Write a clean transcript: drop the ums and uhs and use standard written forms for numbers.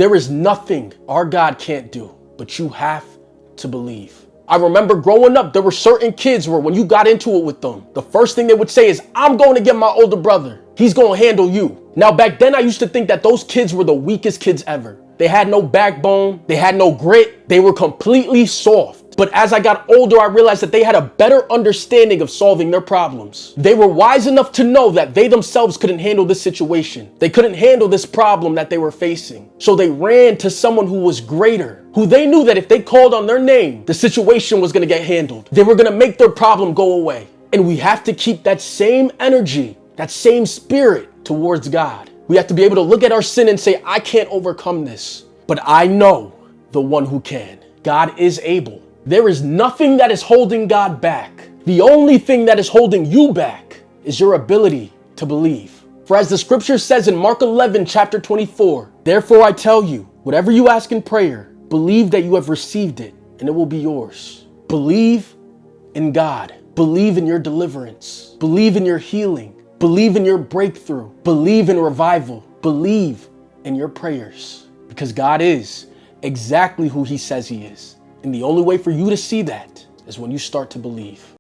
There is nothing our God can't do, but you have to believe. I remember growing up, there were certain kids where when you got into it with them, the first thing they would say is, I'm going to get my older brother. He's going to handle you. Now, back then, I used to think that those kids were the weakest kids ever. They had no backbone. They had no grit. They were completely soft. But as I got older, I realized that they had a better understanding of solving their problems. They were wise enough to know that they themselves couldn't handle this situation. They couldn't handle this problem that they were facing. So they ran to someone who was greater, who they knew that if they called on their name, the situation was going to get handled. They were going to make their problem go away. And we have to keep that same energy, that same spirit towards God. We have to be able to look at our sin and say, I can't overcome this, but I know the one who can. God is able. There is nothing that is holding God back. The only thing that is holding you back is your ability to believe. For as the scripture says in Mark 11, chapter 24, therefore I tell you, whatever you ask in prayer, believe that you have received it and it will be yours. Believe in God. Believe in your deliverance. Believe in your healing. Believe in your breakthrough. Believe in revival. Believe in your prayers, because God is exactly who he says he is. And the only way for you to see that is when you start to believe.